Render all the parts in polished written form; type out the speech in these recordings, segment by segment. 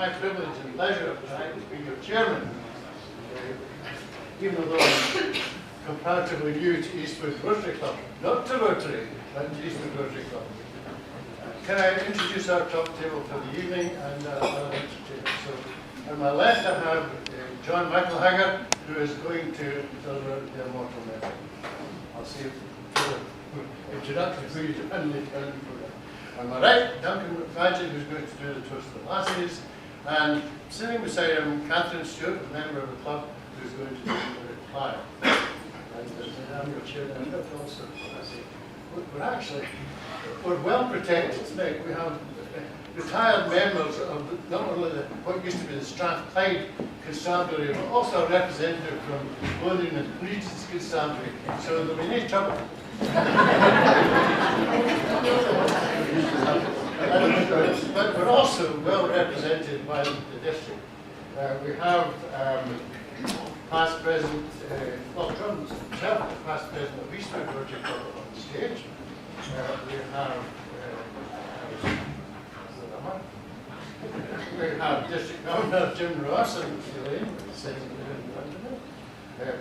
my privilege and pleasure tonight to be your chairman. Even though I'm comparatively new to Eastwood Rotary Club, not to Rotary, but to Eastwood Rotary Club. Can I introduce our top table for the evening and other entertainers? So, on my left I have John Michael Haggard, who is going to deliver the immortal message. I'll see if the introduction for you to handle it. On my right, Duncan McFadden, who's going to do the Toast of the Lassies, and sitting beside him, Catherine Stewart, a member of the club, who's going to do the reply. And I'm your chair, and also, we're well protected tonight. We have retired members of not only what used to be the Strathclyde Constabulary, but also a representative from Lothian and Regent's Constabulary, so there'll be no trouble. But we're also well represented by the district. We have past president, John himself, past president of Eastwood Rotary Club on stage. We have District Governor Jim Ross and Elaine, sitting in front of me.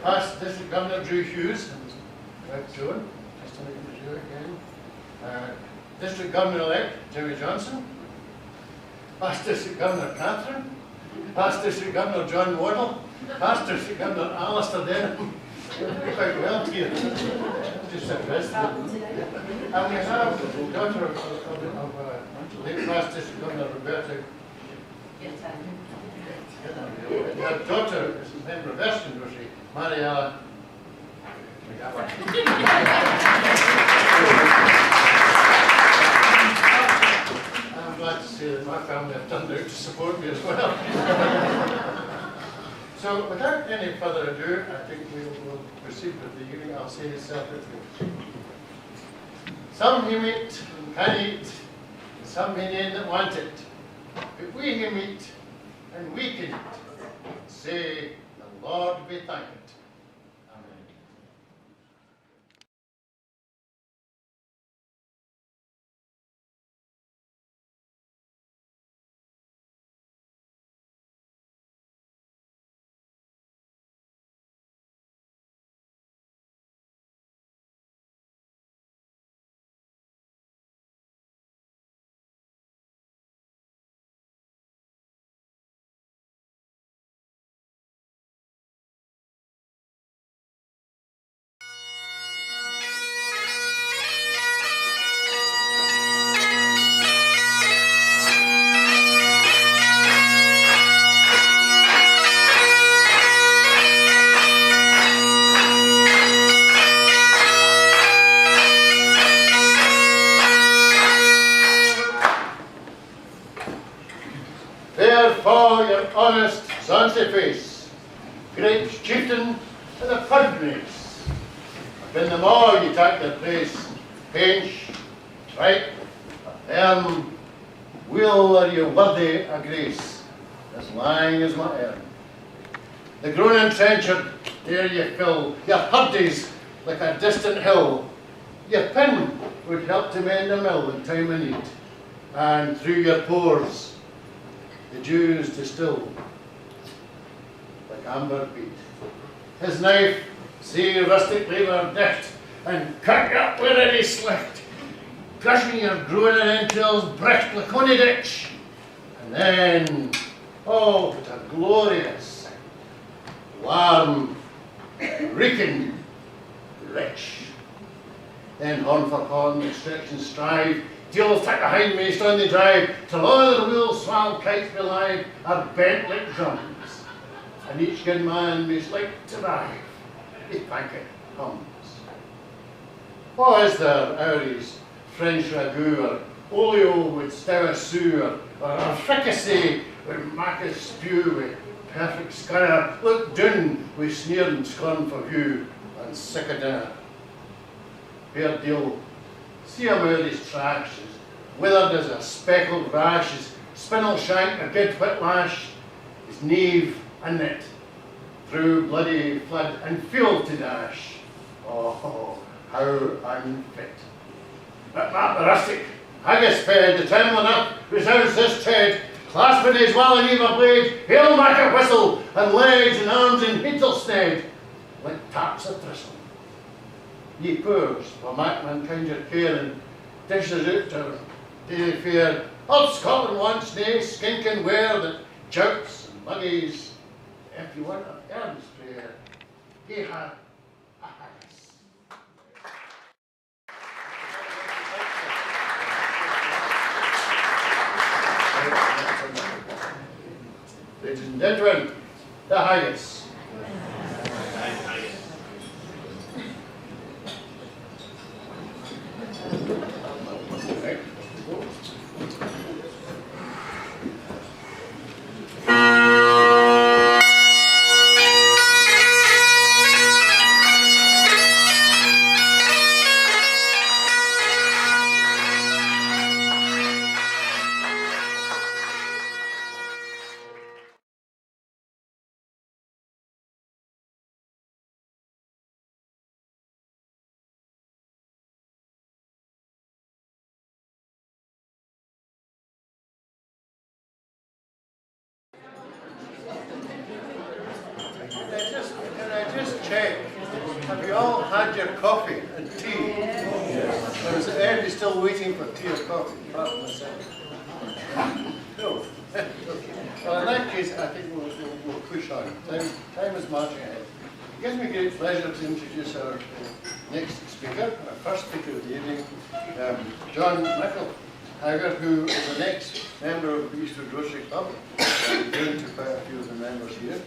Past District Governor Drew Hughes and Joan. Nice to meet you again. District Governor-elect Jimmy Johnson. Past District Governor Catherine. Past District Governor John Wardle. Past District Governor Alistair Denham. Quite well here. Just interested. And we have the daughter of late past District Governor Roberta. We have daughter, as a member of Erskine Rotary, Mariella. I'm glad to say that my family have turned out to support me as well. So, without any further ado, I think we will proceed with the evening. I'll say this separately. Some you meet can eat, and some may name that want it. But we who meet and we can eat, say, the Lord be thanked. Amen. Honest, sonsy face, great chieftain and a pug race. When them all you take their place, pinch, tripe, will are you worthy a grace, as lang as my arm. The groaning trencher, there you fill, your hurdies like a distant hill. Your pin would help to mend the mill in time of need, and through your pores, the dews distill like amber bead. His knife, see rustic labour dicht, and cut you up with any slicht, crushing your groaning entrails brecht like honey ditch. And then, oh, what a glorious, warm, reeking, rich. Then horn for horn, they stretch and strive, deals tight behind me, on the drive, till all the wheels swell kites be live, are bent like drums, and each good man me's like to rive, his banquet comes. What is there, Irish, French ragout, or olio with stour sewer, or a fricassee with macca spew with perfect scunner, look down with sneer and scorn for view, and sick of dinner. Fair deal. See him out his tracks, withered as a speckled rash, his spindle shank a good whiplash, his knave a net, through bloody flood and field to dash. Oh, how unfit. But Matt the rustic, haggis fed, the trembling up, resounds this tread, clasping his well-and-eva blade, he'll make a whistle, and legs and arms in heedlessness, like taps a thistle. Ye poors, for mak mankind your care, and dishes out our daily fare. Old Scotland wants nae skinking ware that jouts and muggies. If you want an earnest prayer, ye have a haggis. Ladies and gentlemen, the haggis. Can I just check? Have you all had your coffee and tea? Or is anybody still waiting for tea or coffee? Apart from myself? No. Well, in that case, I think we'll push on. Time is marching ahead. It gives me great pleasure to introduce our next speaker, our first speaker of the evening, John McIlhaggard, who is the next member of the Eastwood Rotary Club. I'm going to quite a few of the members here.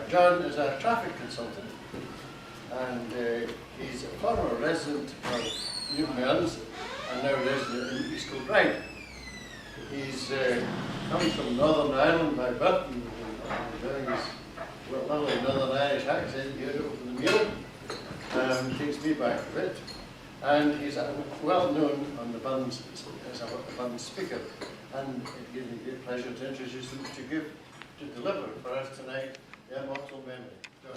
John is a traffic consultant, and he's a former resident of New Mearns and now resident in East Kilbride. He's comes from Northern Ireland by birth, and his lovely Northern Irish accent here over the meal takes me back a bit. And he's well known on the Burns as a Burns speaker, and it gives me great pleasure to introduce him to deliver for us tonight the immortal memory. John.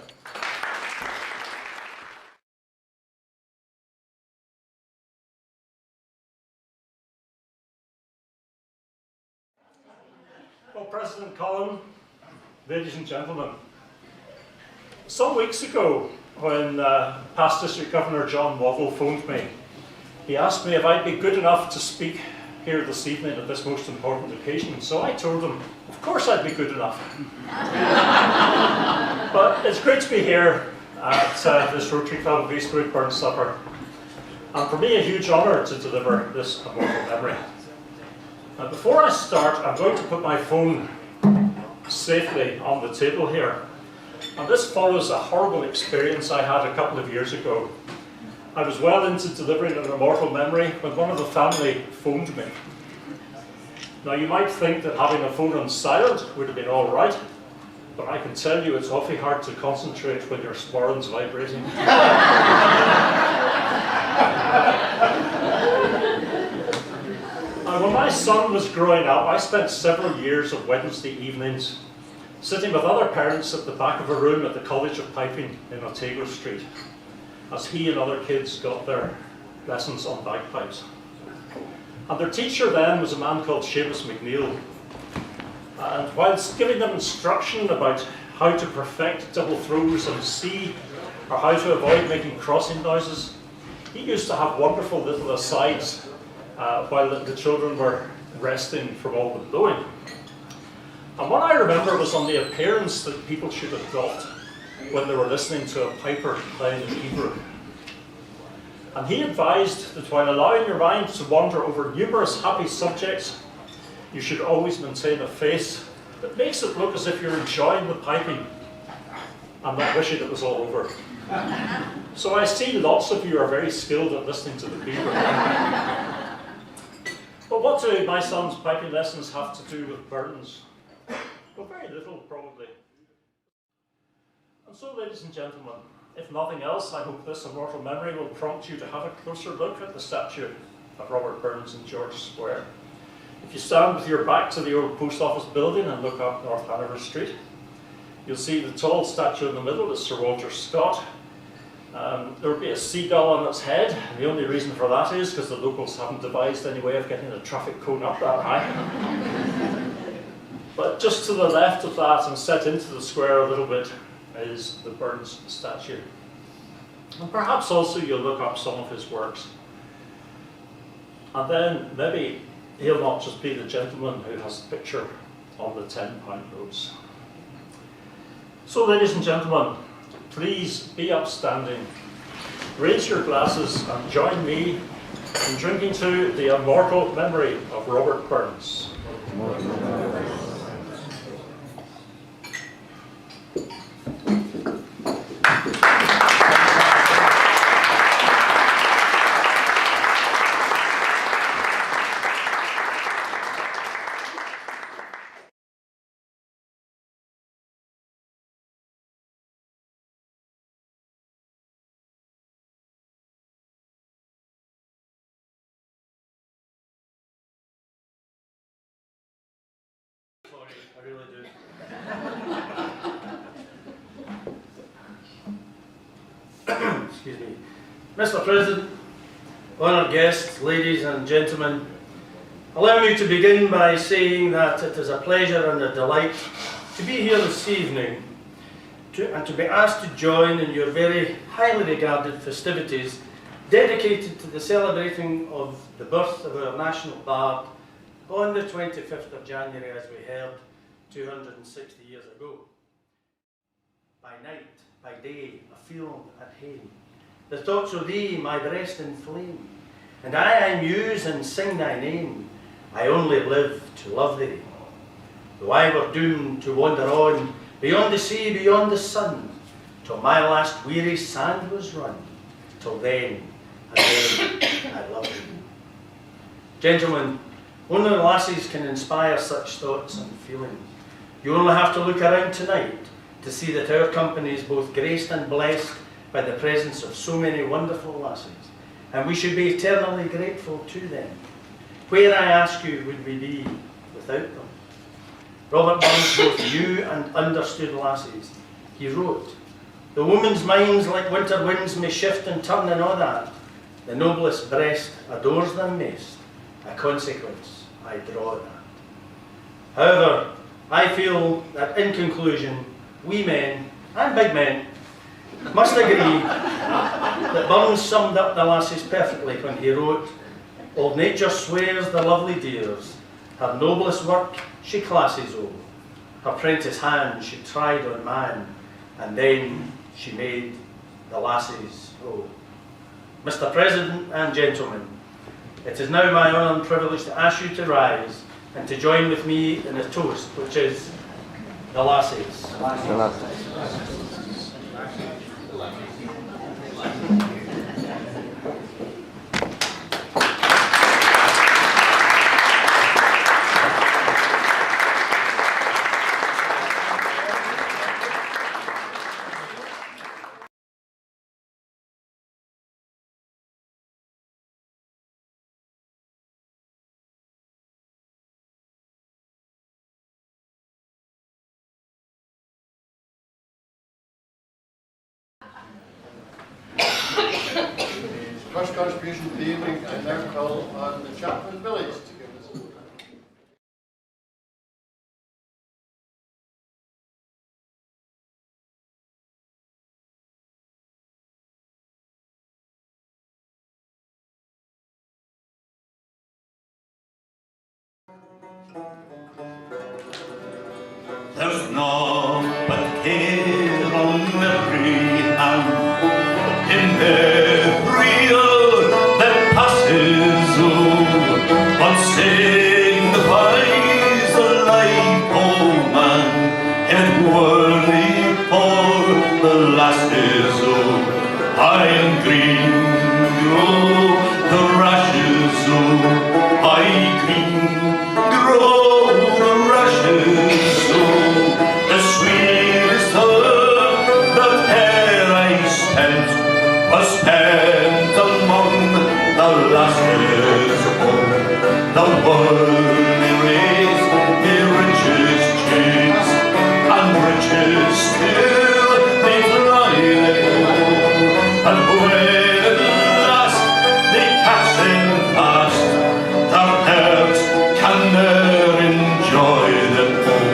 Well, President Colin, ladies and gentlemen, some weeks ago when past District Governor John Waddle phoned me, he asked me if I'd be good enough to speak here this evening at this most important occasion. So I told him, of course I'd be good enough. But it's great to be here at this Rotary Club of Eastwood Burns Supper. And for me, a huge honour to deliver this immortal memory. Now, before I start, I'm going to put my phone safely on the table here. And this follows a horrible experience I had a couple of years ago. I was well into delivering an immortal memory when one of the family phoned me. Now, you might think that having a phone on silent would have been all right, but I can tell you it's awfully hard to concentrate when your sporran's vibrating. Now, when my son was growing up, I spent several years of Wednesday evenings sitting with other parents at the back of a room at the College of Piping in Otago Street, as he and other kids got their lessons on bagpipes. And their teacher then was a man called Seamus McNeill. And whilst giving them instruction about how to perfect double throws on C, or how to avoid making crossing noises, he used to have wonderful little asides while the children were resting from all the blowing. And what I remember was on the appearance that people should adopt when they were listening to a piper playing in Hebrew. And he advised that while allowing your mind to wander over numerous happy subjects, you should always maintain a face that makes it look as if you're enjoying the piping and not wishing it was all over. So I see lots of you are very skilled at listening to the Hebrew. But what do my son's piping lessons have to do with Burns? Well, very little, probably. And so, ladies and gentlemen, if nothing else, I hope this immortal memory will prompt you to have a closer look at the statue of Robert Burns in George Square. If you stand with your back to the old post office building and look up North Hanover Street, you'll see the tall statue in the middle is Sir Walter Scott. There will be a seagull on its head, and the only reason for that is because the locals haven't devised any way of getting a traffic cone up that high. But just to the left of that and set into the square a little bit is the Burns statue. And perhaps also you'll look up some of his works. And then maybe he'll not just be the gentleman who has the picture on the £10 notes. So ladies and gentlemen, please be upstanding. Raise your glasses and join me in drinking to the immortal memory of Robert Burns. Sorry, I really do. Excuse me. Mr. President, honoured guests, ladies and gentlemen, allow me to begin by saying that it is a pleasure and a delight to be here this evening and to be asked to join in your very highly regarded festivities dedicated to the celebrating of the birth of our national bard on the 25th of January, as we heard 260 years ago. By night, by day, afield at hame, the thoughts of thee my breast inflame, and I muse and sing thy name. I only live to love thee. Though I were doomed to wander on, beyond the sea, beyond the sun, till my last weary sand was run, till then, again, I love thee. Gentlemen, only lassies can inspire such thoughts and feelings. You only have to look around tonight to see that our company is both graced and blessed by the presence of so many wonderful lassies, and we should be eternally grateful to them. Where, I ask you, would we be without them? Robert Burns both knew and understood lassies. He wrote, "The woman's minds like winter winds may shift and turn and all that. The noblest breast adores them maist. A consequence I draw that." However, I feel that in conclusion, we men, and big men, must agree that Burns summed up the lassies perfectly when he wrote, "Old nature swears the lovely dears, her noblest work she classes o', her prentice hand she tried on man, and then she made the lassies o'." Mr. President and gentlemen, it is now my honour and privilege to ask you to rise and to join with me in a toast, which is the lassies. The lassies. First contribution to the evening, I now call on the chaplain village to give us a word. There's naught but care on every hand, in every hour that passes, what signifies the life of man, and worthy for the lasses, high and green, the rashes, high green, grow the rashes, the sweetest herb that e'er I spent was spent among the lasses home. The worldly race, the riches chase, and riches still they fly them, and when at last they catch them fast, their hearts can ne'er enjoy them all.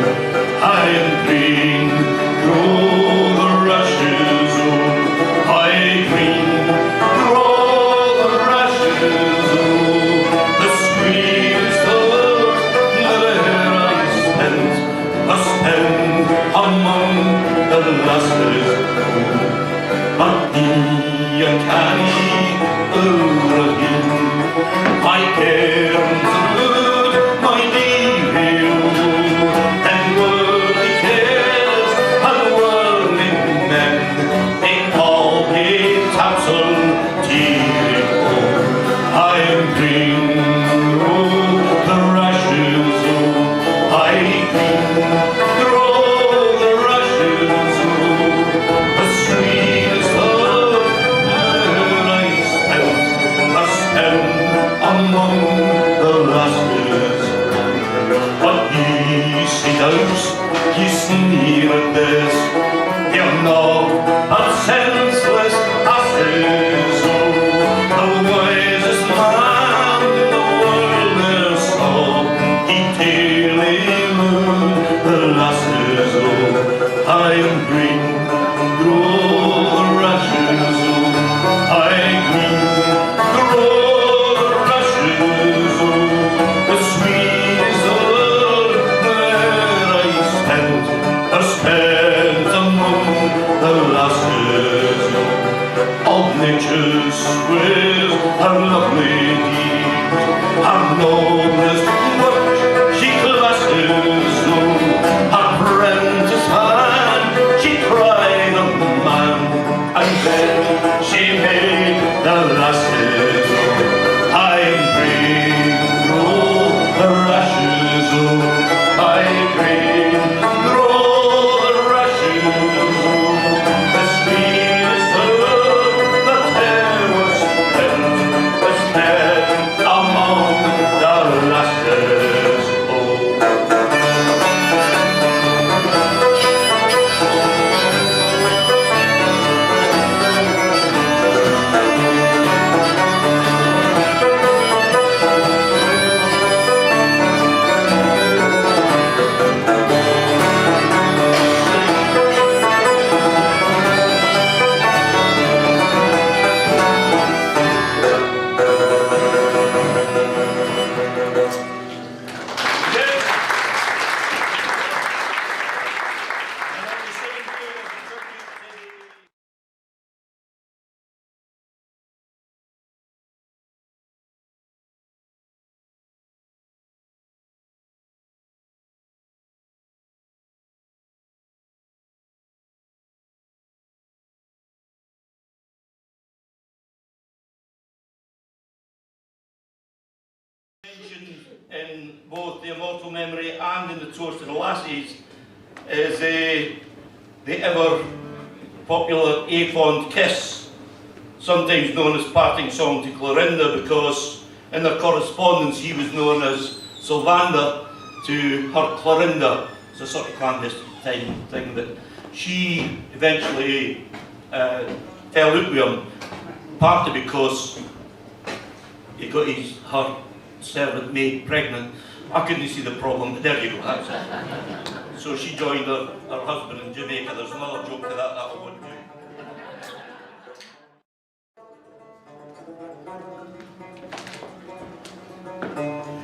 yn canu yr hyn. Mae cairns yn lwyd, mae'n difyw, and worldly cares and worldly men, they all pay taxel tearing home. I am green, oh, the rushes, oh, I green, grow the rushes, oh, the sweetest love that I spent among the lasses. But he sneers, he sneered this, he'll know a senseless asses, oh, the wisest man the world ever saw, he daily lured the lasses, oh, I am green, grow the rushes, oh, I green, grow the rushes, oh, the sweetest love that I spent among the lasses, oh, of nature's ways, her lovely deeds, her noblest work she classes, oh, her prentice hand she tried on the man, and then she made the lasses, oh, I am green, grow the rushes, oh, I green, grow the rushes, oh, the sweetest love that ever was spent among the lasses, oh. In both the immortal memory and in the toast to the lassies is the ever popular A-fond kiss, sometimes known as parting song to Clorinda, because in their correspondence he was known as Sylvander to her Clorinda. It's a sort of clandestine thing that she eventually fell out with him, partly because he got her servant maid pregnant. I couldn't see the problem, but there you go, that's it. So she joined her husband in Jamaica. There's another joke to that I won't do.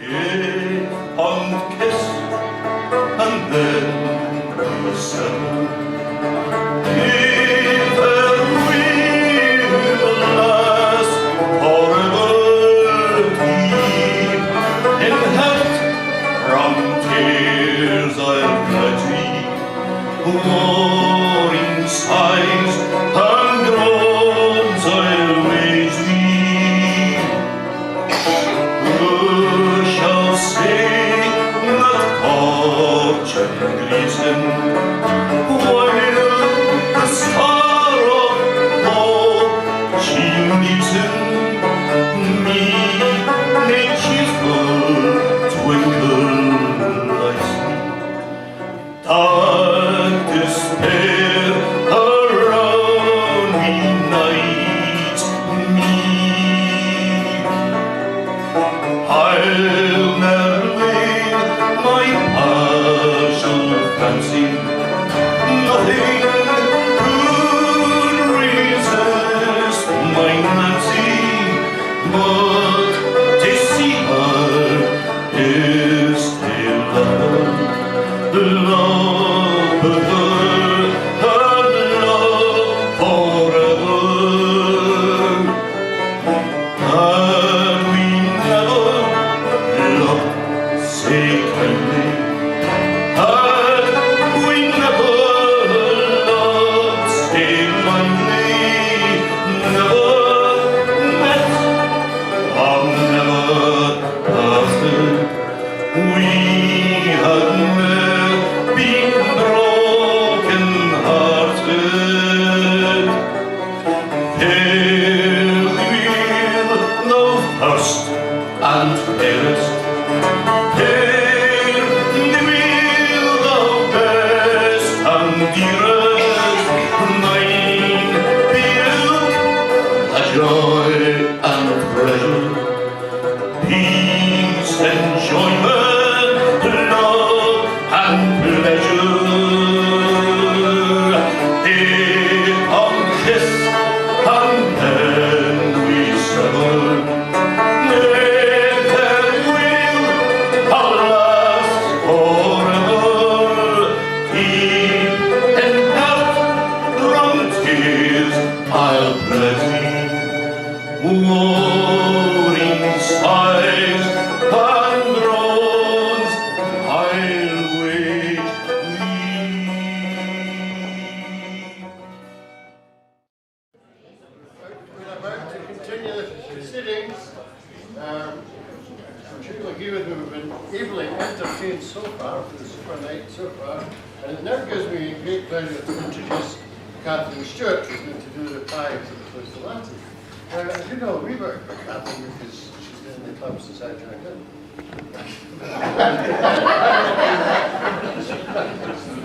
Yeah, and kiss, and then listen. If there will last horrible deep in hurt from tears I'll pity, war inside and fairest, here the meal of best and dearest, mine be a joy and pleasure, peace, enjoyment, love and pleasure. On kiss and then we sever. Never will last forever. Deep in heart, from tears I'll bless thee. Warring sighs and groans I'll wait thee. We're about to continue the proceedings. I'm sure you'll agree with me, we've been ably entertained so far for the super night so far, and it now gives me great pleasure to introduce Catherine Stewart, who's going to do the pie to the Close to Latin. I do know a wee bit about Catherine because she's been in the club since I joined in.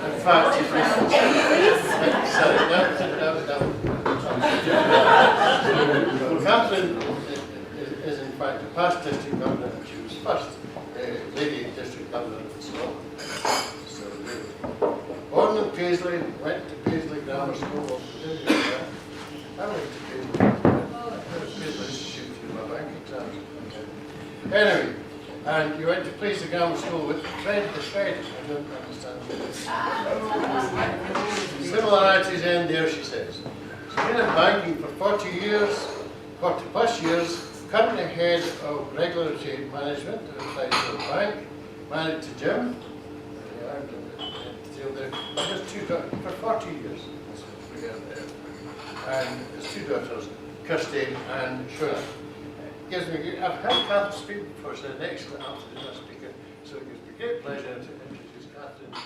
In fact, she's been... Sorry, well, Catherine is in fact a past district governor, and she was first lady district governor of Scotland. So, born in Paisley, went to Paisley Grammar School. I went to Paisley. Paisley Institute to do my bank exams. Anyway, and you went to Paisley Grammar School with Fred the Shred. I don't understand this. Similarities end there, she says. She's been in banking for 40 years, 40 plus years, currently head of regulatory management at the bank, married to Jim. There's two daughters for 40 years. And there's two daughters, Kirsty and Shona. Gives me, I've heard Catherine speak before, she's an excellent afternoon speaker, so it gives me great pleasure to introduce Catherine to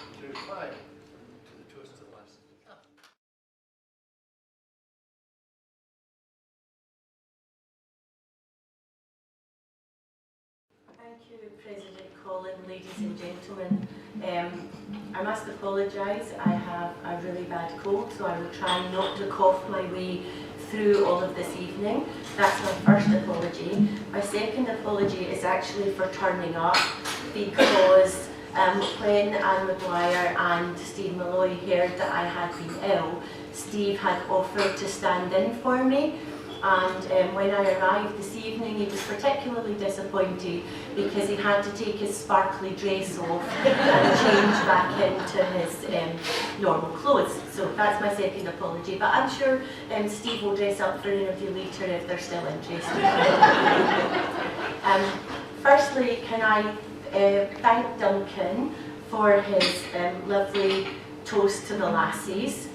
pie, to the toast to the last. Thank you, President Colin, ladies and gentlemen. I must apologise, I have a really bad cold, so I will try not to cough my way through all of this evening. That's my first apology. My second apology is actually for turning up, because when Anne Maguire and Steve Malloy heard that I had been ill, Steve had offered to stand in for me. And when I arrived this evening, he was particularly disappointed because he had to take his sparkly dress off and change back into his normal clothes. So that's my second apology. But I'm sure Steve will dress up for an interview later if they're still interested. Firstly, can I thank Duncan for his lovely toast to the lassies.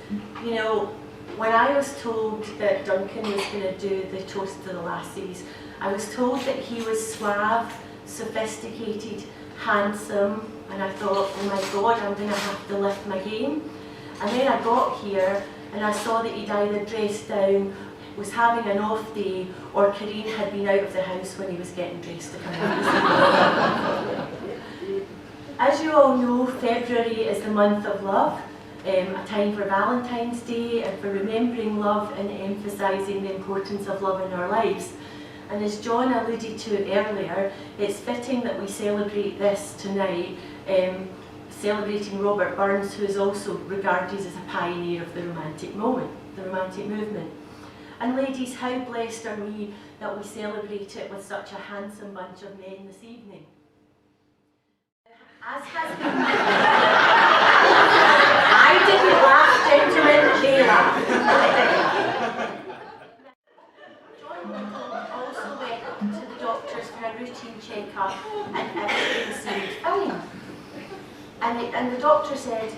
You know, when I was told that Duncan was going to do the toast to the lassies, I was told that he was suave, sophisticated, handsome, and I thought, oh my God, I'm going to have to lift my game. And then I got here and I saw that he'd either dressed down, was having an off day, or Karine had been out of the house when he was getting dressed to come out. As you all know, February is the month of love. A time for Valentine's Day and for remembering love and emphasising the importance of love in our lives. And as John alluded to earlier, it's fitting that we celebrate this tonight, celebrating Robert Burns, who is also regarded as a pioneer of the romantic movement. And ladies, how blessed are we that we celebrate it with such a handsome bunch of men this evening. As has been... I didn't laugh, gentlemen, they laughed. John Little also went to the doctors for a routine check-up and everything seemed fine. And the doctor said,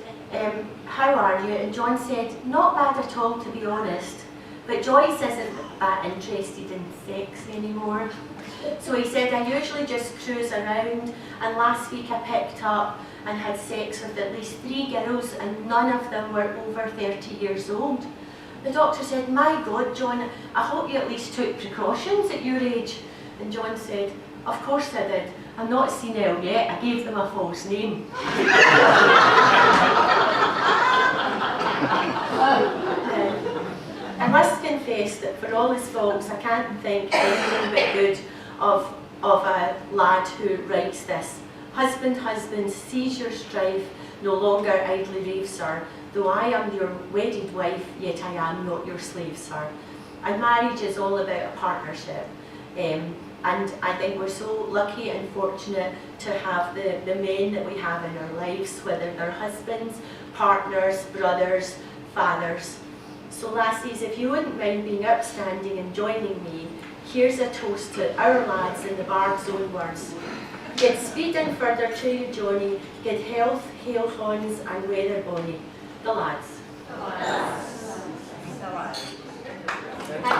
how are you? And John said, not bad at all, to be honest. But Joyce isn't that interested in sex anymore. So he said, I usually just cruise around, and last week I picked up and had sex with at least 3 girls, and none of them were over 30 years old. The doctor said, my God, John, I hope you at least took precautions at your age. And John said, Of course I did. I'm not senile yet, I gave them a false name. I must confess that for all his faults, I can't think anything but good of a lad who writes this. Husband, husband, cease your strife, no longer idly rave, sir. Though I am your wedded wife, yet I am not your slave, sir. And marriage is all about a partnership. And I think we're so lucky and fortunate to have the men that we have in our lives, whether they're husbands, partners, brothers, fathers. So lassies, if you wouldn't mind being upstanding and joining me, here's a toast to our lads in the bard's own words. Get speed and further to you, Johnny, get health, hail Hans and weather bonny. The lads. The lads. The lads. Thank you.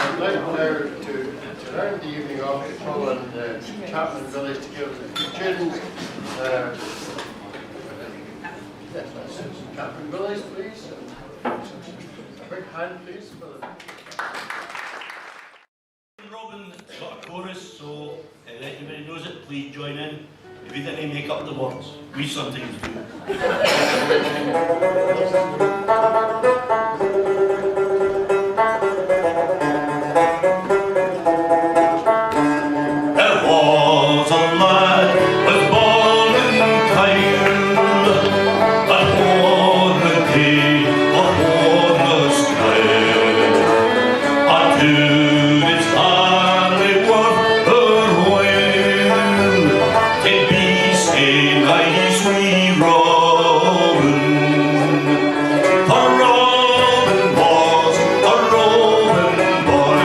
I'd like now to round the evening off to Colin Chapman Village to give the students Chapman Village, please. A big hand, please, for them. Robin's got a chorus, so everybody knows it, please join in. If you didn't make up the words, we sometimes do. There was a lad was born in Kyle, upon the day, upon the sky, unto this hardly worth her while, to be say nice wee Robin. For Robin was a Robin boy,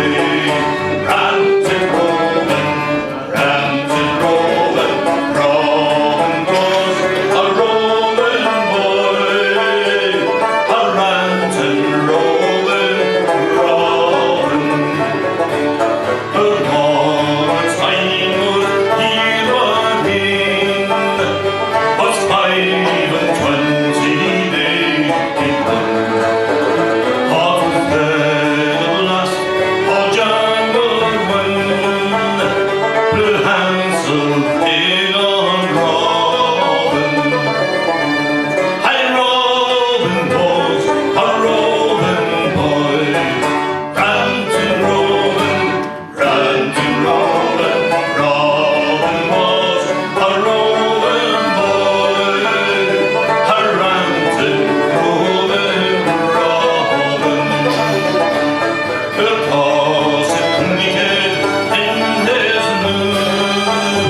ranted Robin, ranted Robin. Robin was a Robin boy, a ranted Robin, Robin. Her Robin's time was here again, was 25 they begun. Of the last of January, the handsome in on Robin. Aye, Robin was a Robin boy, ranting Robin, ranting Robin. Robin was a Robin boy, a ranting Robin, Robin. Because it needed in his mood,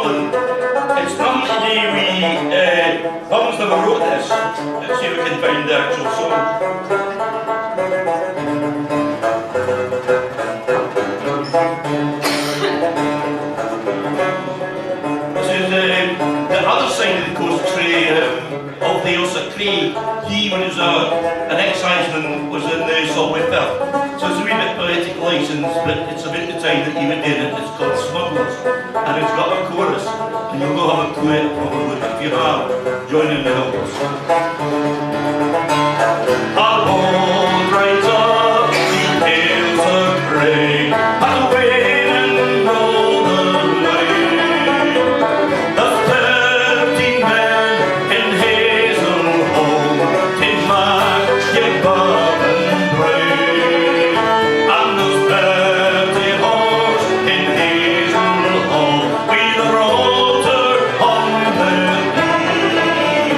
Colin. It's nothing to do with, Colin's never wrote this. Let's see if we can find the actual song. This is the other side of the coast tree of the Ailsa Cree. He, when he was an exciseman, was in the Solway Firth. So it's a wee bit poetic licence, but it's about the time that he would did it. It's called Smugglers, and it's got a chorus, and you'll go have a clue it probably if you are joining the hills. Our boat rides up the Ailsa Cree, and the wind and roll the lane. There's 13 men in Hazel Hall, in Mac, ye Bob and Bray. And there's 30 horse in Hazel Hall, with a rotor on their knee.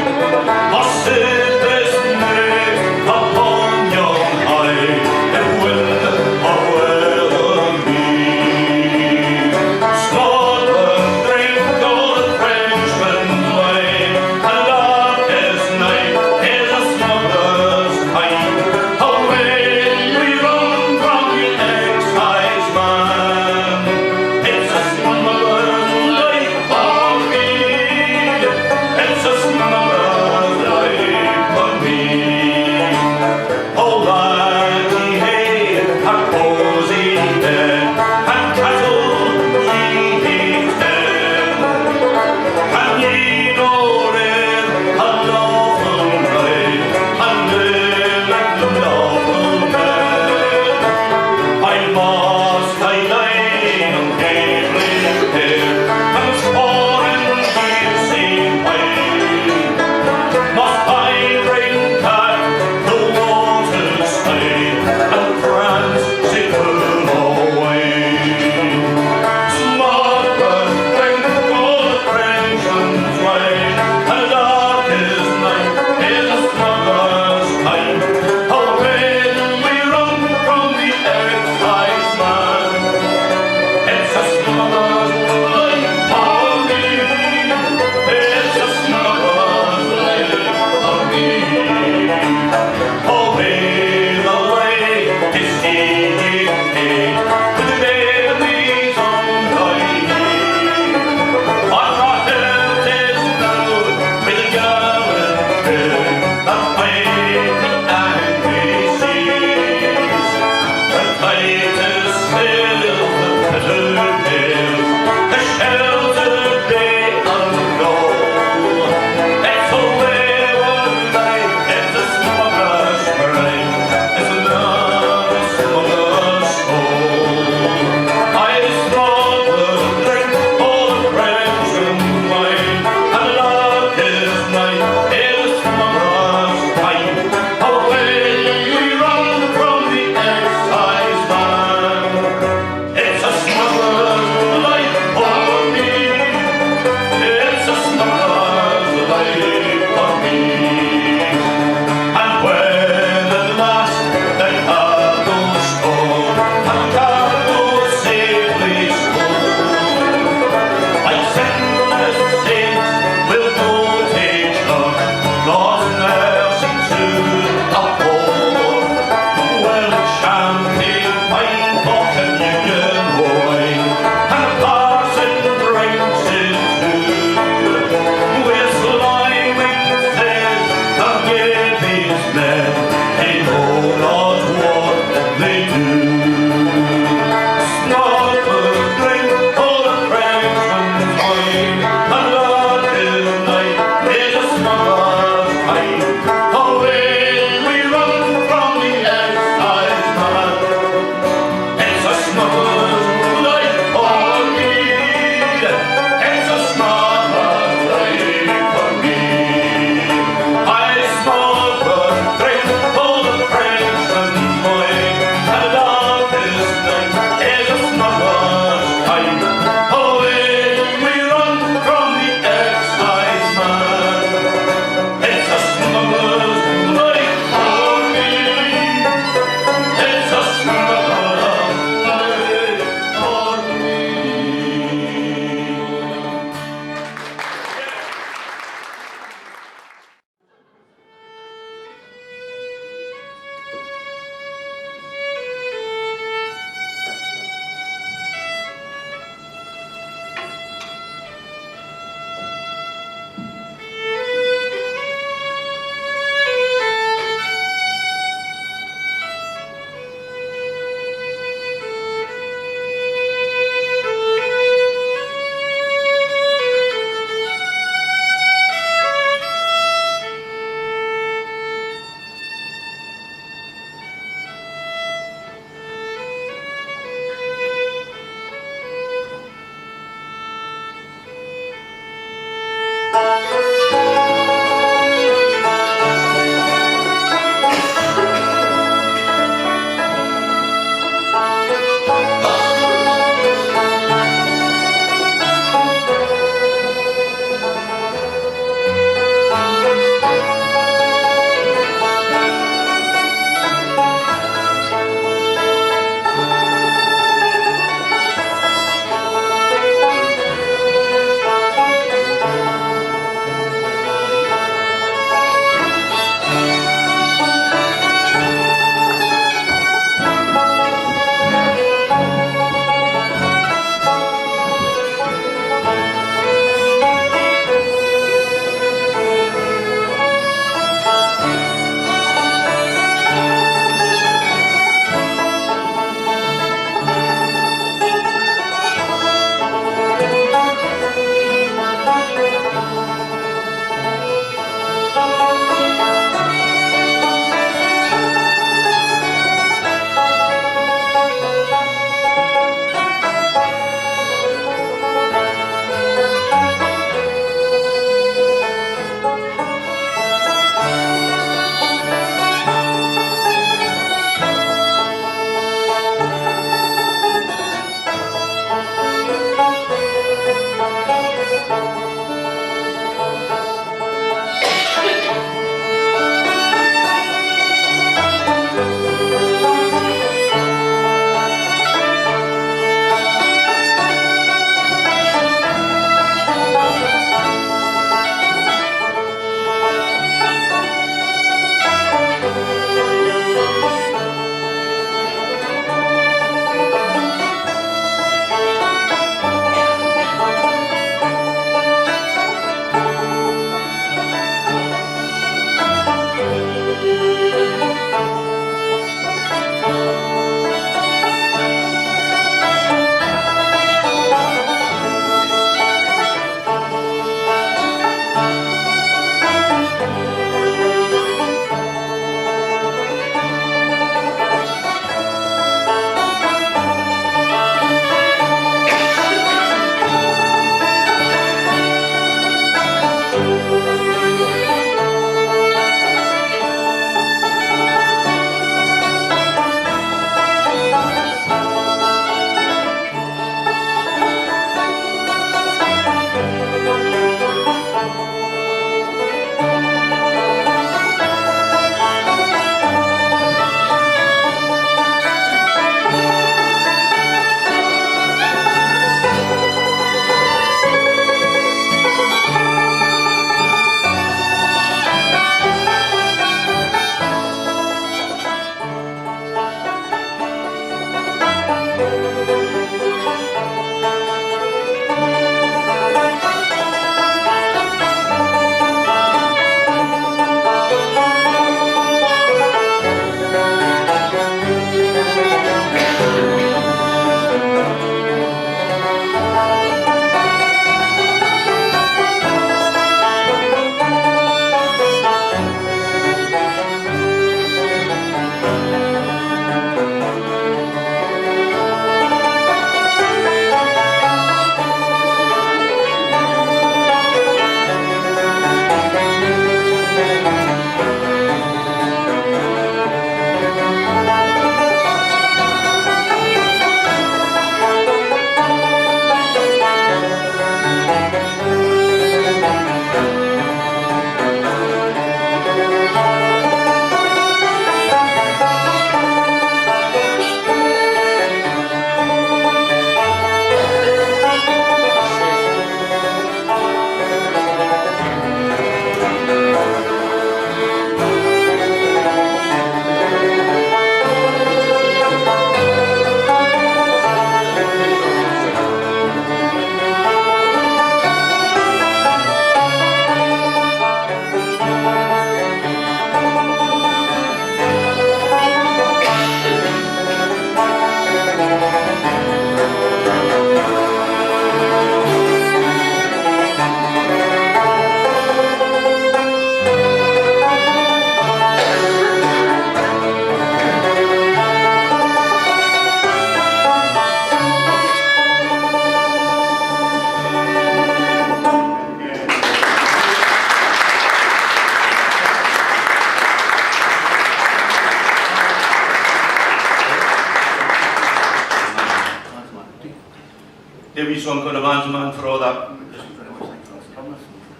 wee song called A Man's a Man for all that.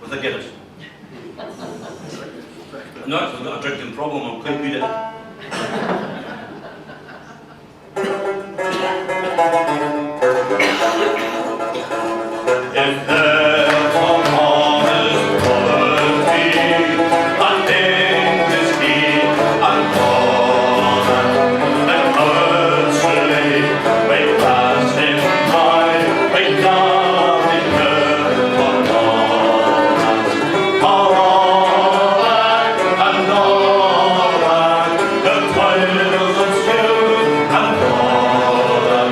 With a Guinness. No, I've got a drinking problem, I'm quite good at it. If there's a honest poverty, and things is he and Colin, and constantly we pass him by, we love him good for Colin. All that and all that, the toils and skill and Colin,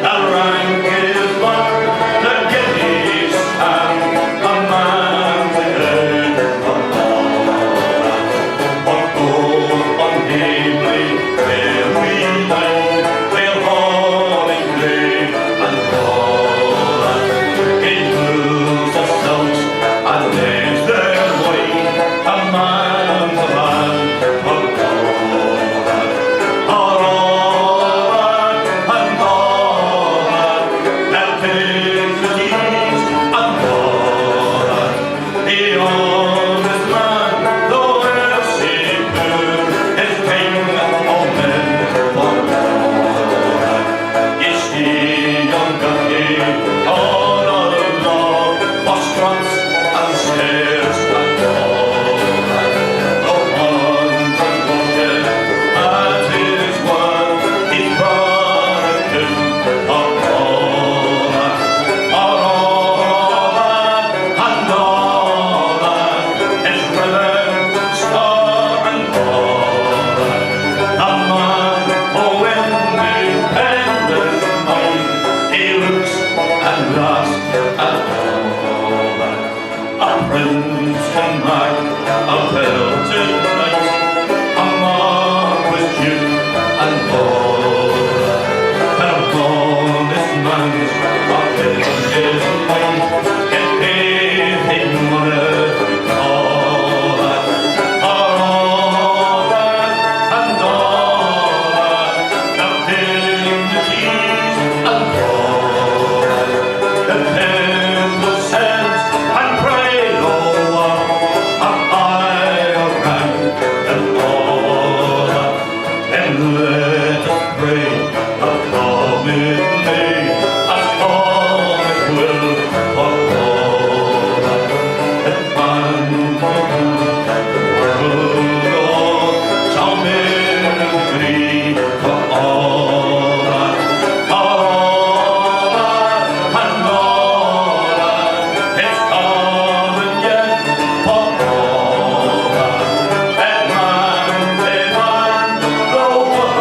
the rank is marked, the guineas stand, a man's a good for Colin. On gold, on Hameley, where we dine, we're all in grey and Colin. He moves the silks and lays their wine, a man's a man for Colin. All that and all that, they'll take the deeds and Colin. The honest man, though else he poor, is king of men for Colin. You see young Ducky, all out of law, for struts and stairs and Colin. No hundred bushes at his word, he's brought it to for Colin. All that and all that is ribbon, star and Colin. A man of independent mind, he looks and laughs at Colin. A prince and mag, a belted knight, a marquis duke and Colin. And upon this man's pocket is mine, it paid him money to Colin. All that and all that, the dignities and Colin. The temple sense and pride of higher rank than Colin. And let us pray a comet may, as comet will for Colin. And man for good, the world shall men agree for all that and all that is coming yet for Colin. And man, the world shall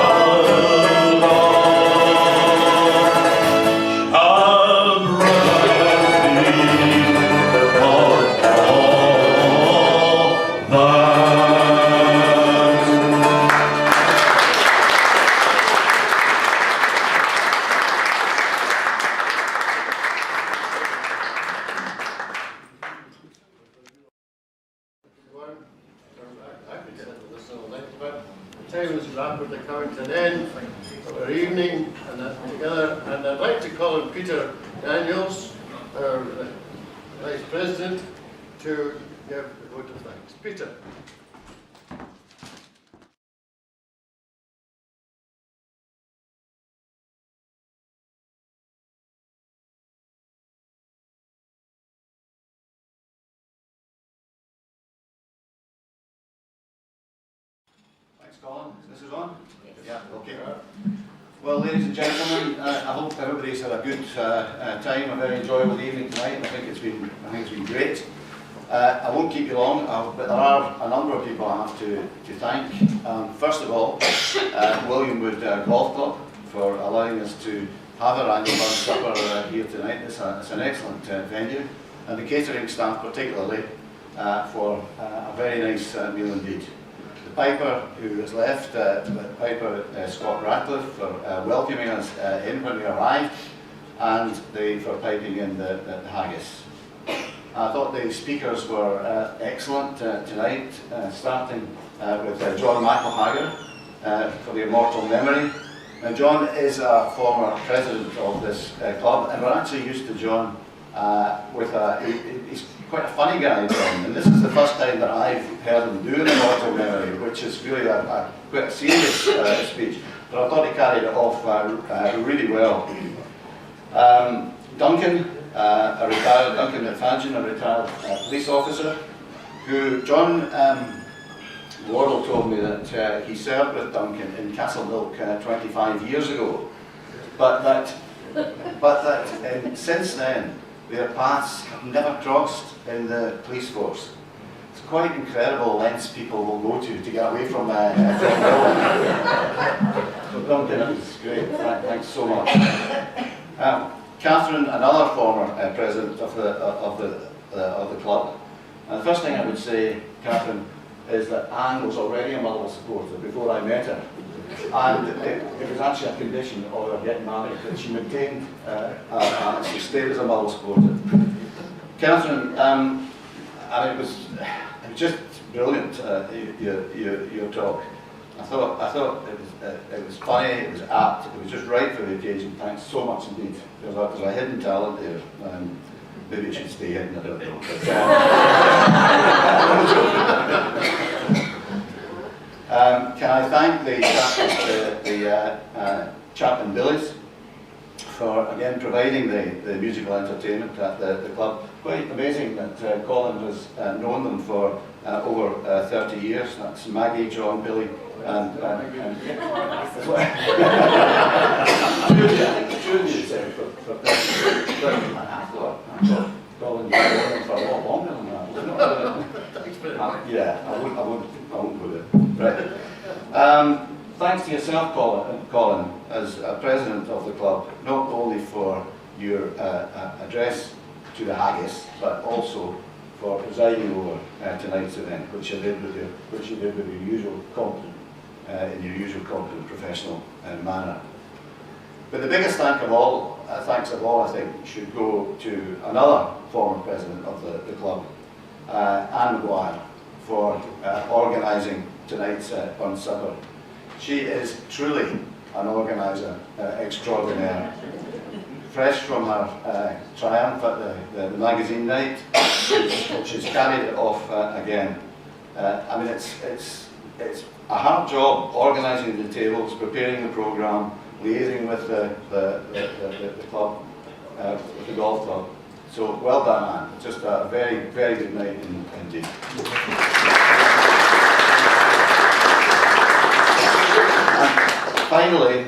brothers be for all that. I could sit and listen all night, but the time is rapidly coming to an end of our evening together, and I'd like to call on Peter Daniels, our Vice President, to give the vote of thanks. Peter. Thanks, Colin. This is on? Yeah, okay. Well, ladies and gentlemen, I hope everybody's had a good time, a very enjoyable evening tonight. I think it's been great. I won't keep you long, but there are a number of people I have to thank. First of all, Williamwood Golf Club for allowing us to have our annual lunch supper here tonight. It's an excellent venue, and the catering staff particularly for a very nice meal indeed. The piper who has left, Piper Scott Ratcliffe, for welcoming us in when we arrived, and for piping in the haggis. I thought the speakers were excellent tonight, starting with John McElhager for the immortal memory, Now John is a former president of this club, and we're actually used to John he's quite a funny guy, John, and this is the first time that I've heard him do an immortal memory, which is really quite a serious speech, but I thought he carried it off really well. Duncan McFadgen, a retired police officer, who John Wardle told me that he served with Duncan in Castlemilk 25 years ago, but that since then their paths have never crossed in the police force. It's quite incredible lengths people will go to get away from So Duncan, it was great. Thanks so much. Catherine, another former president of the club. And the first thing I would say, Catherine, is that Anne was already a Motherwell supporter before I met her. And it was actually a condition of her getting married that she maintained and she stayed as a Motherwell supporter. Catherine, and it was just brilliant, your talk. I thought it was funny, it was apt, it was just right for the occasion. Thanks so much indeed. There's a hidden talent there. Maybe it should stay hidden, I don't know. Can I thank the Chaplain Billies for again providing the musical entertainment at the club. Quite amazing that Colin has known them for over 30 years. That's Maggie, John, Billy, and Colin, you've known them for a lot longer than that. Yeah, I won't go there. Right. Thanks to yourself, Colin, as president of the club, not only for your address to the haggis, but also for presiding over tonight's event, which you did with your usual competent, in your usual competent professional manner. But the biggest thanks of all, I think, should go to another former president of the club, Anne Maguire, for organising tonight's Burn Supper. She is truly an organiser extraordinaire. Fresh from her triumph at the magazine night, she's carried it off again. I mean, it's a hard job organising the tables, preparing the programme, liaising with the club, with the golf club. So well done, Anne. Just a very, very good night indeed. Finally,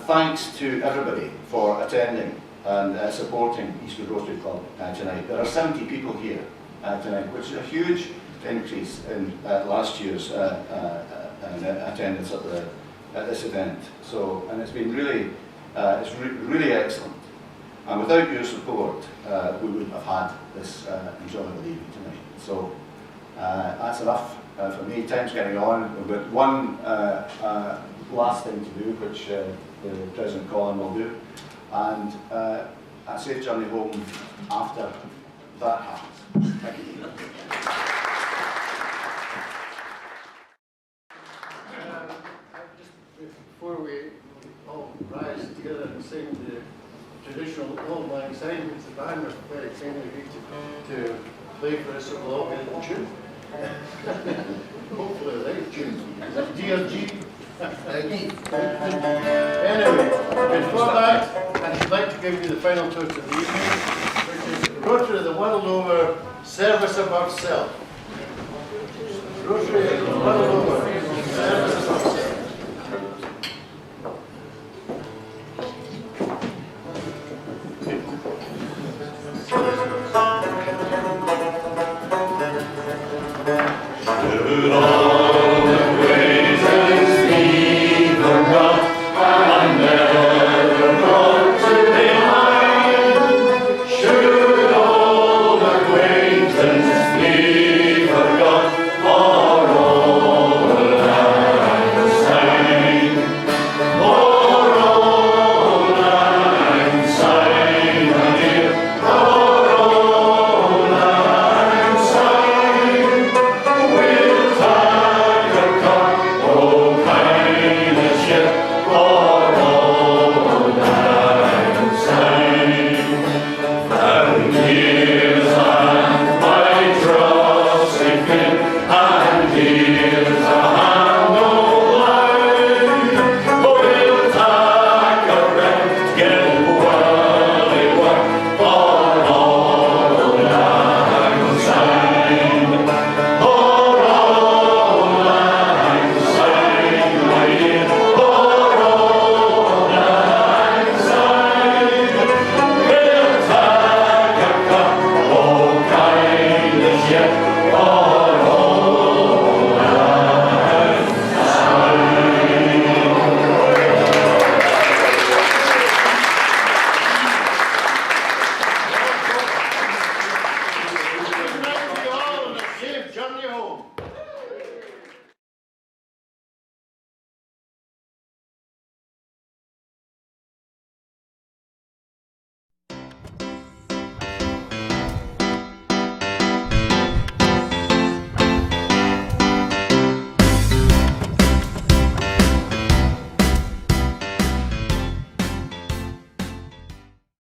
thanks to everybody for attending and supporting Eastwood Rotary Club tonight. There are 70 people here tonight, which is a huge increase in last year's attendance at this event. So, and it's been really, really excellent. And without your support, we wouldn't have had this enjoyable evening tonight. So that's enough for me. Time's getting on. We've got one last thing to do, which President Colin will do, and a safe journey home after that happens. Thank you. Before we all rise together and sing the traditional Old Lang Syne, which the band was very kindly agreed to play for us, so we'll all get in tune. Hopefully the right tune. Dear G. Anyway, before that, I'd like to give you the final toast of the evening, which is Rotary the world over, service above self. Rotary the world over, service above self. Do not